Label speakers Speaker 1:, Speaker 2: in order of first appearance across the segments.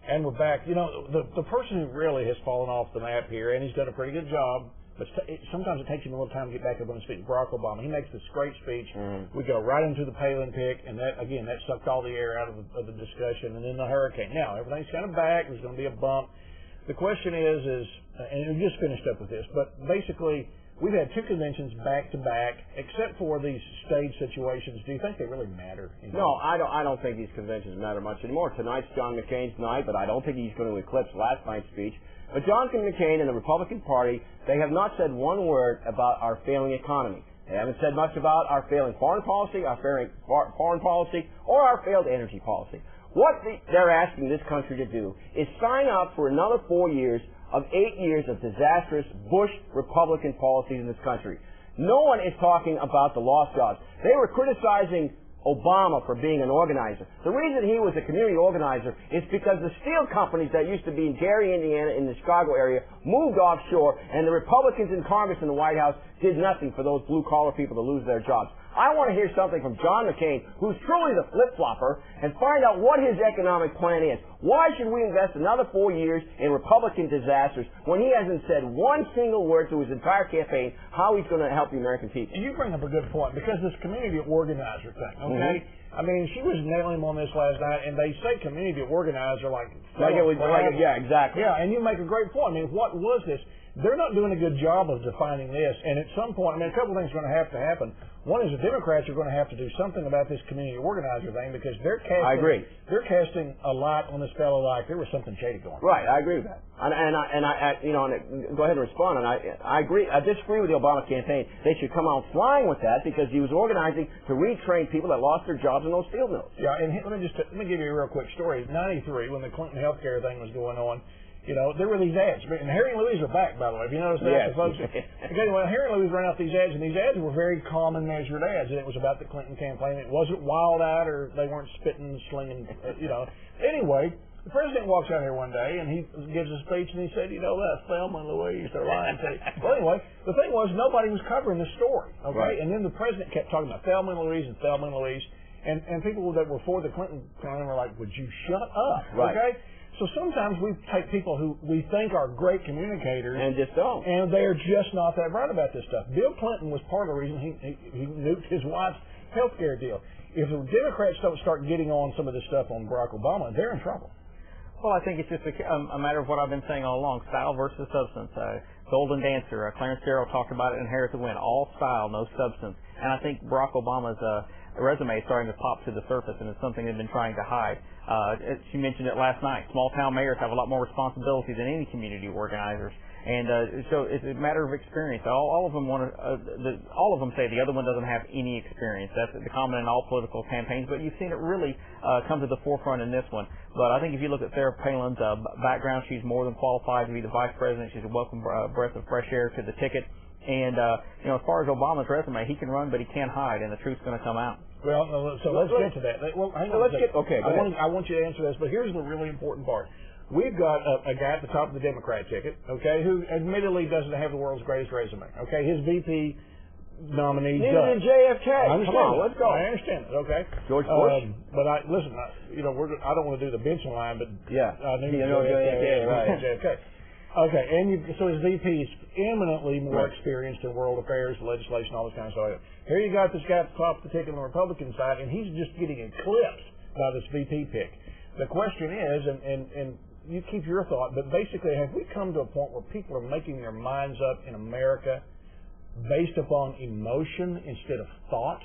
Speaker 1: And we're back. You know, the person who really has fallen off the map here, and he's done a pretty good job, but sometimes it takes him a little time to get back up on his feet. Barack Obama, he makes this great speech. We go right into the Palin pick, and that sucked all the air out of the discussion. And then the hurricane. Now, everything's kind of back. There's going to be a bump. The question is, and we just finished up with this, but basically, we've had two conventions back to back, except for these stage situations. Do you think they really matter?
Speaker 2: No, I don't think these conventions matter much anymore. Tonight's John McCain's night, but I don't think he's going to eclipse last night's speech. But John McCain and the Republican Party, they have not said one word about our failing economy. They haven't said much about our failing foreign policy, our failing foreign policy, or our failed energy policy. What they're asking this country to do is sign up for another 4 years of 8 years of disastrous Bush Republican policies in this country. No one is talking about the lost jobs. They were criticizing Obama for being an organizer. The reason he was a community organizer is because the steel companies that used to be in Gary, Indiana, in the Chicago area, moved offshore, and the Republicans in Congress and the White House did nothing for those blue-collar people to lose their jobs. I want to hear something from John McCain, who's truly the flip-flopper, and find out what his economic plan is. Why should we invest another 4 years in Republican disasters when he hasn't said one single word through his entire campaign how he's going to help the American people?
Speaker 1: You bring up a good point, because this community organizer thing, okay? I mean, she was nailing him on this last night, and they say community organizer
Speaker 2: yeah, exactly.
Speaker 1: Yeah, and you make a great point. I mean, what was this? They're not doing a good job of defining this, and at some point, I mean, a couple of things are going to have to happen. One is the Democrats are going to have to do something about this community organizer thing, because they're casting.
Speaker 2: I agree.
Speaker 1: They're casting a lot on this fellow like there was something shady going on.
Speaker 2: Right, I agree with that. And I go ahead and respond. And I agree. I disagree with the Obama campaign. They should come out flying with that, because he was organizing to retrain people that lost their jobs in those steel mills.
Speaker 1: Yeah, and let me give you a real quick story. In '93, when the Clinton healthcare thing was going on. You know, there were these ads. And Harry and Louise are back, by the way. Have you noticed that?
Speaker 2: Yes.
Speaker 1: Okay, well, Harry and Louise ran out these ads, and these ads were very common, measured ads. And it was about the Clinton campaign. It wasn't wild-eyed, or they weren't spitting, slinging, you know. Anyway, the president walks out here one day, and he gives a speech, and he said, you know, that's Thelma and Louise. They're lying to you. Well, anyway, the thing was, nobody was covering the story, okay?
Speaker 2: Right.
Speaker 1: And then the president kept talking about Thelma and Louise and Thelma and Louise. And people that were for the Clinton campaign were like, would you shut up,
Speaker 2: right.
Speaker 1: Okay? So sometimes we take people who we think are great communicators
Speaker 2: and just don't,
Speaker 1: and they're just not that bright about this stuff. Bill Clinton was part of the reason he nuked his wife's health care deal. If the Democrats don't start getting on some of this stuff on Barack Obama, they're in trouble.
Speaker 3: Well, I think it's just a matter of what I've been saying all along: style versus substance. Golden Dancer, Clarence Darrow talked about it in Inherit the Wind. All style, no substance. And I think Barack Obama's resume is starting to pop to the surface, and it's something they've been trying to hide. She mentioned it last night. Small-town mayors have a lot more responsibility than any community organizers, and so it's a matter of experience. All of them all of them say the other one doesn't have any experience. That's the common in all political campaigns, but you've seen it really come to the forefront in this one. But I think if you look at Sarah Palin's background, she's more than qualified to be the vice president. She's a welcome breath of fresh air to the ticket. And as far as Obama's resume, he can run, but he can't hide, and the truth's going to come out.
Speaker 1: Well, so let's get to that. Well, hang on.
Speaker 2: Okay,
Speaker 1: I want you to answer this, but here's the really important part. We've got a guy at the top of the Democrat ticket, okay, who admittedly doesn't have the world's greatest resume. Okay, his VP nominee does.
Speaker 2: Neither did JFK.
Speaker 1: Come on,
Speaker 2: let's go.
Speaker 1: I understand it. Okay,
Speaker 2: George Bush.
Speaker 1: But I don't want to do the benching line, but
Speaker 2: yeah,
Speaker 1: JFK,
Speaker 2: right?
Speaker 1: JFK. Okay, and so his VP is eminently more experienced in world affairs, legislation, all this kind of stuff. Here you got this guy at the top of the ticket on the Republican side, and he's just getting eclipsed by this VP pick. The question is, and you keep your thought, but basically, have we come to a point where people are making their minds up in America based upon emotion instead of thought?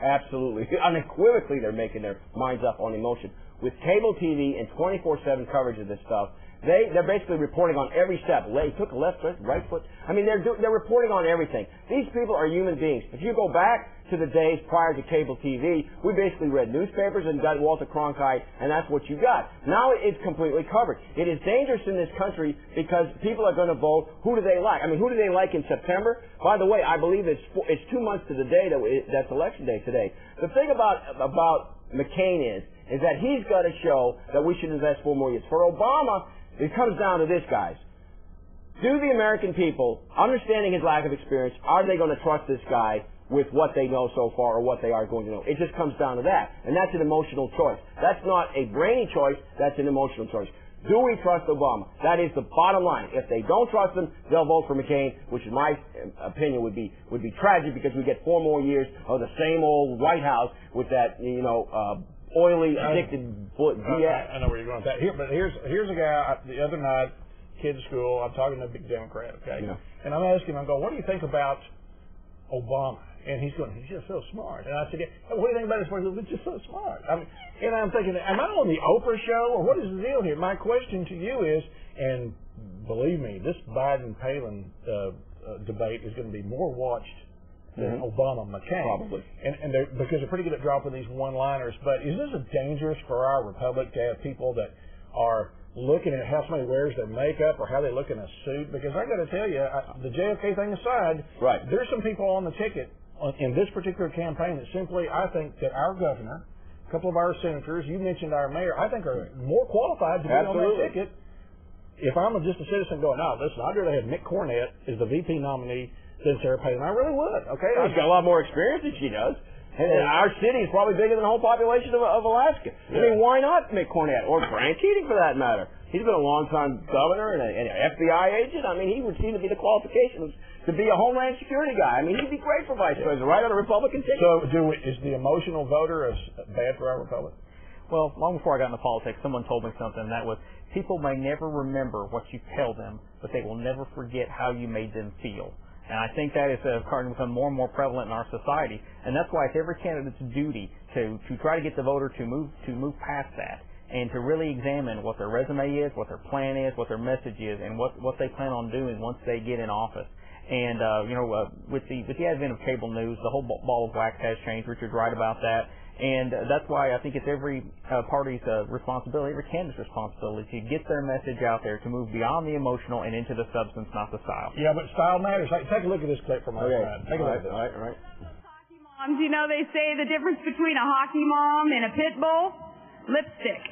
Speaker 2: Absolutely. Unequivocally, they're making their minds up on emotion. With cable TV and 24/7 coverage of this stuff, they're basically reporting on every step. He took a left foot, right foot. I mean, they're reporting on everything. These people are human beings. If you go back to the days prior to cable TV, we basically read newspapers and got Walter Cronkite, and that's what you got. Now it's completely covered. It is dangerous in this country because people are going to vote. Who do they like? I mean, who do they like in September? By the way, I believe it's 2 months to the day that's election day today. The thing about McCain is that he's got to show that we should invest 4 more years. For Obama, it comes down to this, guys. Do the American people, understanding his lack of experience, are they going to trust this guy with what they know so far or what they are going to know? It just comes down to that. And that's an emotional choice. That's not a brainy choice. That's an emotional choice. Do we trust Obama? That is the bottom line. If they don't trust him, they'll vote for McCain, which in my opinion would be tragic because we get 4 more years of the same old White House with that, oily, addicted BS.
Speaker 1: I know where you're going with that. Here's a guy the other night, kid at school. I'm talking to a big Democrat, okay?
Speaker 2: Yeah.
Speaker 1: And I'm asking him, what do you think about Obama? And he's going, he's just so smart. And I said, what do you think about his voice? He's just so smart. And I'm thinking, am I on the Oprah show, or what is the deal here? My question to you is, and believe me, this Biden-Palin debate is going to be more watched than Obama-McCain.
Speaker 2: Probably.
Speaker 1: And because they're pretty good at dropping these one-liners. But is this dangerous for our republic to have people that are looking at how somebody wears their makeup or how they look in a suit? Because I got to tell you, the JFK thing aside,
Speaker 2: right,
Speaker 1: there's some people on the ticket in this particular campaign that simply, I think that our governor, a couple of our senators, you mentioned our mayor, I think are more qualified to be on that ticket. If I'm just a citizen going, no, listen, I'd rather have Mick Cornett as the VP nominee than Sarah Palin. I really would. Okay,
Speaker 2: he's got a lot more experience than she does. And our city is probably bigger than the whole population of Alaska. Yeah. I mean, why not Mick Cornett or Brian Keating for that matter? He's been a long-time governor and an FBI agent. I mean, he would seem to be the qualifications to be a Homeland Security guy. I mean, he'd be great for vice president, right on a Republican ticket.
Speaker 1: So, is the emotional voter bad for our republic?
Speaker 3: Well, long before I got into politics, someone told me something that was, people may never remember what you tell them, but they will never forget how you made them feel. And I think that is starting to become more and more prevalent in our society, and that's why it's every candidate's duty to try to get the voter to move past that and to really examine what their resume is, what their plan is, what their message is, and what they plan on doing once they get in office. And with the advent of cable news, the whole ball of wax has changed. Richard's right about that. And that's why I think it's every party's responsibility, every candidate's responsibility to get their message out there, to move beyond the emotional and into the substance, not the style.
Speaker 1: Yeah, but style matters. Take a look at this clip from last night. Take a look at this.
Speaker 2: All right.
Speaker 4: Hockey moms, they say the difference between a hockey mom and a pit bull? Lipstick.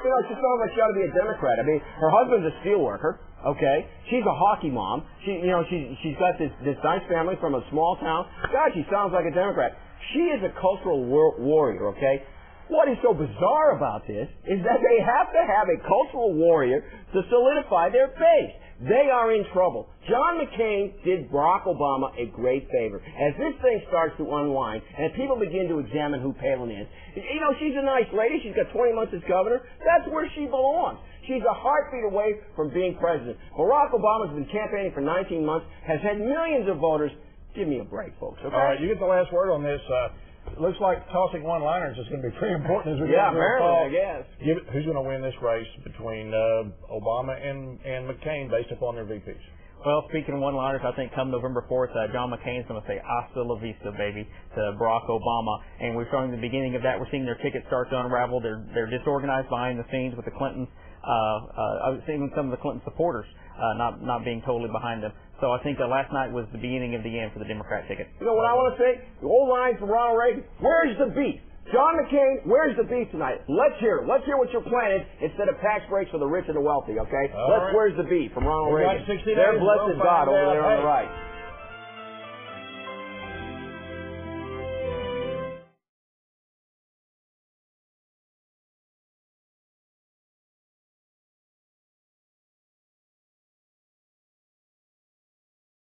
Speaker 2: She sounds like she ought to be a Democrat. I mean, her husband's a steel worker. Okay, she's a hockey mom. She's got this nice family from a small town. God, she sounds like a Democrat. She is a cultural warrior, okay? What is so bizarre about this is that they have to have a cultural warrior to solidify their base. They are in trouble. John McCain did Barack Obama a great favor. As this thing starts to unwind and people begin to examine who Palin is, she's a nice lady. She's got 20 months as governor. That's where she belongs. She's a heartbeat away from being president. Barack Obama's been campaigning for 19 months, has had millions of voters. Give me a break, folks. Okay?
Speaker 1: All right, you get the last word on this. It looks like tossing one-liners is going to be pretty important as we
Speaker 2: get to the fall. I guess.
Speaker 1: Who's going to win this race between Obama and McCain based upon their VPs?
Speaker 3: Well, speaking of one-liners, I think come November 4th, John McCain's going to say "Hasta la vista, baby" to Barack Obama, and we're showing the beginning of that. We're seeing their tickets start to unravel. They're disorganized behind the scenes with the Clintons. Even some of the Clinton supporters not being totally behind them. So I think last night was the beginning of the end for the Democrat ticket.
Speaker 2: You know what I want to say? The old line from Ronald Reagan. Where's the beef? John McCain, where's the beef tonight? Let's hear it. Let's hear what your plan is instead of tax breaks for the rich and the wealthy, okay? Where's the beef from Ronald Reagan?
Speaker 1: They're
Speaker 2: blessed God over there on the right.